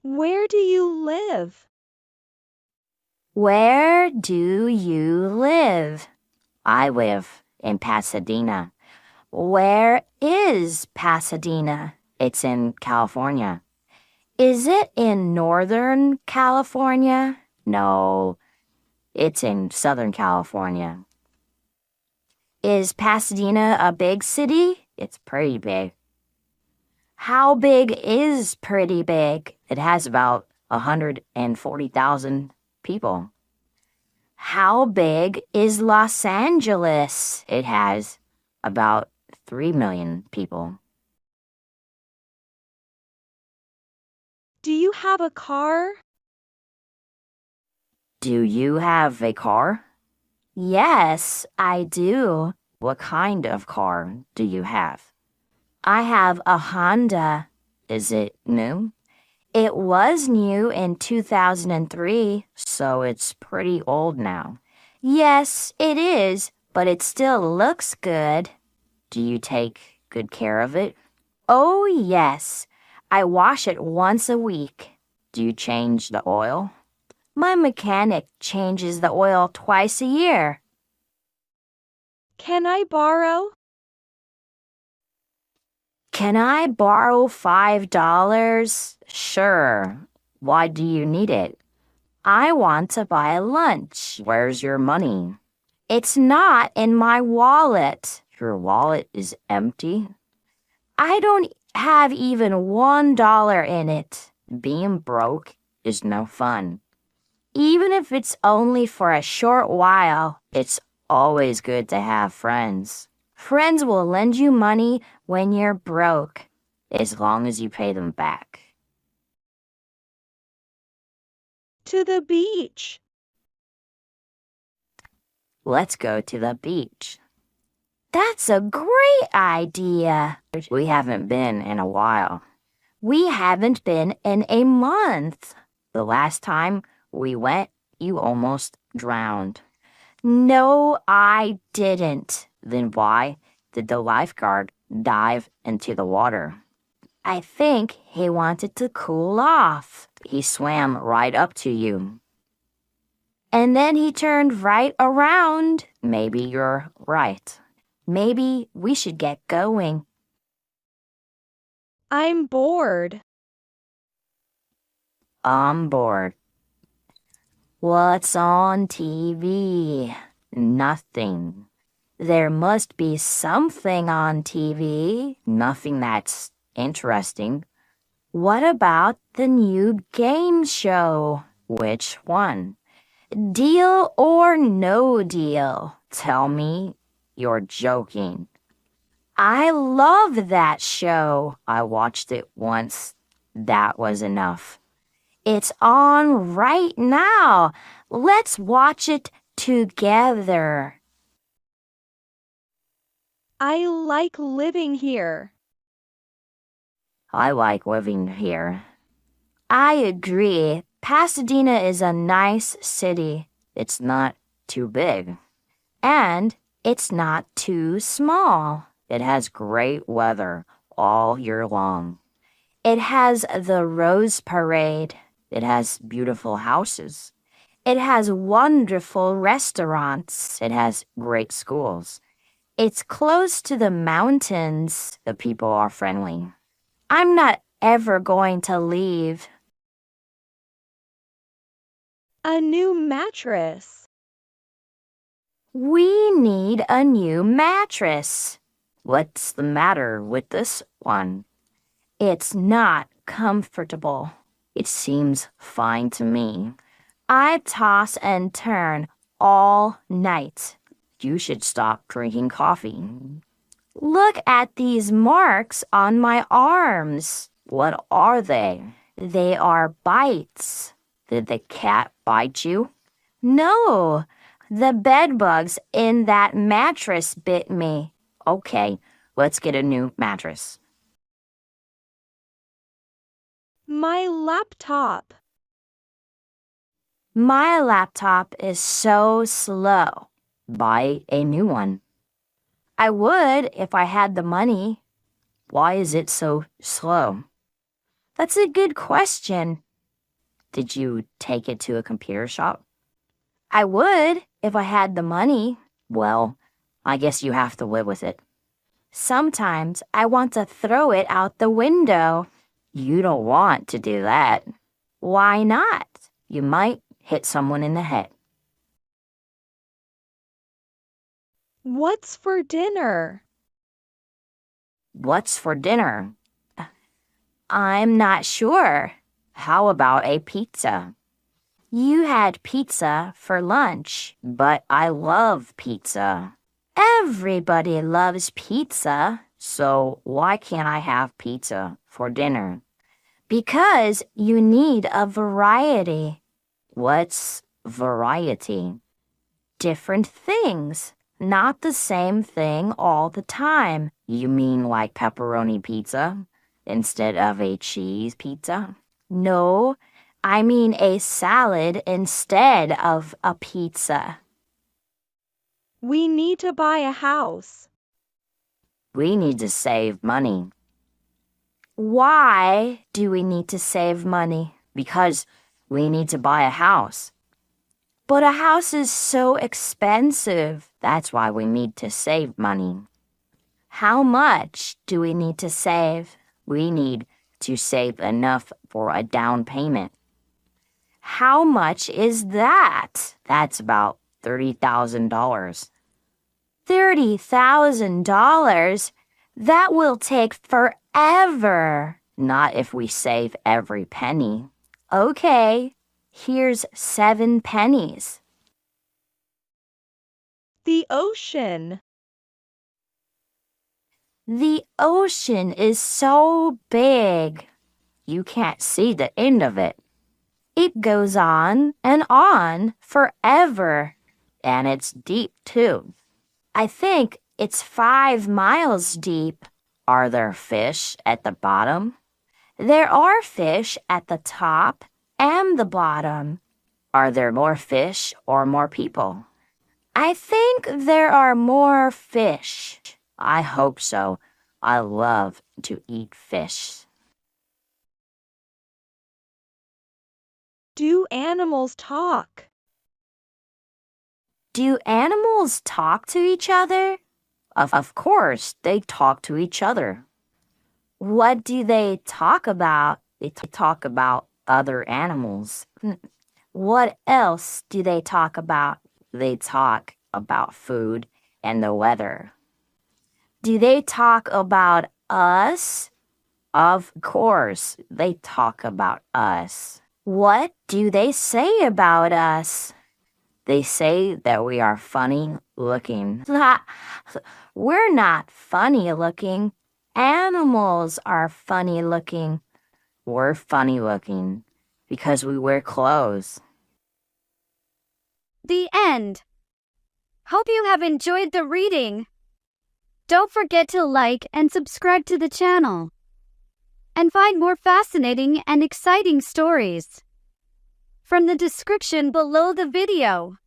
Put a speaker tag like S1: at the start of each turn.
S1: Where do you live?
S2: Where do you live? I live in Pasadena. Where is Pasadena? It's in California. Is it in Northern California? No, it's in Southern California. Is Pasadena a big city? It's pretty big. How big is pretty big? It has about 140,000 people. How big is Los Angeles? It has about 3 million people.
S1: Do you have a car?
S2: Do you have a car? Yes, I do. What kind of car do you have? I have a Honda. Is it new? It was new in 2003, so it's pretty old now. Yes, it is, but it still looks good. Do you take good care of it? Oh, yes. I wash it once a week. Do you change the oil? My mechanic changes the oil twice a year.
S1: Can I borrow?
S2: Can I borrow $5? Sure. Why do you need it? I want to buy lunch. Where's your money? It's not in my wallet. Your wallet is empty? I don't have even $1 in it. Being broke is no fun. Even if it's only for a short while, it's always good to have friends. Friends will lend you money when you're broke, as long as you pay them back.
S1: To the beach.
S2: Let's go to the beach. That's a great idea. We haven't been in a while. We haven't been in a month. The last time we went, you almost drowned. No, I didn't. Then why did the lifeguard dive into the water? I think he wanted to cool off. He swam right up to you. And then he turned right around. Maybe you're right. Maybe we should get going.
S1: I'm bored.
S2: I'm bored. What's on TV? Nothing. There must be something on TV. Nothing that's interesting. What about the new game show? Which one? Deal or no deal? Tell me you're joking. I love that show. I watched it once. That was enough. It's on right now. Let's watch it together.
S1: I like living here.
S2: I like living here. I agree. Pasadena is a nice city. It's not too big. And it's not too small. It has great weather all year long. It has the Rose Parade. It has beautiful houses. It has wonderful restaurants. It has great schools. It's close to the mountains. The people are friendly. I'm not ever going to leave.
S1: A new mattress.
S2: We need a new mattress. What's the matter with this one? It's not comfortable. It seems fine to me. I toss and turn all night. You should stop drinking coffee. Look at these marks on my arms. What are they? They are bites. Did the cat bite you? No, the bed bugs in that mattress bit me. Okay, let's get a new mattress.
S1: My laptop.
S2: My laptop is so slow. Buy a new one. I would if I had the money. Why is it so slow? That's a good question. Did you take it to a computer shop? I would if I had the money. Well, I guess you have to live with it. Sometimes I want to throw it out the window. You don't want to do that. Why not? You might hit someone in the head.
S1: What's for dinner?
S2: What's for dinner? I'm not sure. How about a pizza? You had pizza for lunch, but I love pizza. Everybody loves pizza, so why can't I have pizza for dinner? Because you need a variety. What's variety? Different things, not the same thing all the time. You mean like pepperoni pizza instead of a cheese pizza? No, I mean a salad instead of a pizza.
S1: We need to buy a house.
S2: We need to save money. Why do we need to save money? Because we need to buy a house. But a house is so expensive. That's why we need to save money. How much do we need to save? We need to save enough for a down payment. How much is that? That's about $30,000. $30,000? That will take forever. Not if we save every penny. Okay, here's 7 pennies.
S1: The ocean.
S2: The ocean is so big. You can't see the end of it. It goes on forever. And it's deep, too. I think it's 5 miles deep. Are there fish at the bottom? There are fish at the top and the bottom. Are there more fish or more people? I think there are more fish. I hope so. I love to eat fish.
S1: Do animals talk?
S2: Do animals talk to each other? Of course, they talk to each other. What do they talk about? They talk about other animals. What else do they talk about? They talk about food and the weather. Do they talk about us? Of course, they talk about us. What do they say about us? They say that we are funny looking. We're not funny looking. Animals are funny looking. We're funny looking because we wear clothes.
S3: The end. Hope you have enjoyed the reading. Don't forget to like and subscribe to the channel and find more fascinating and exciting stories from the description below the video.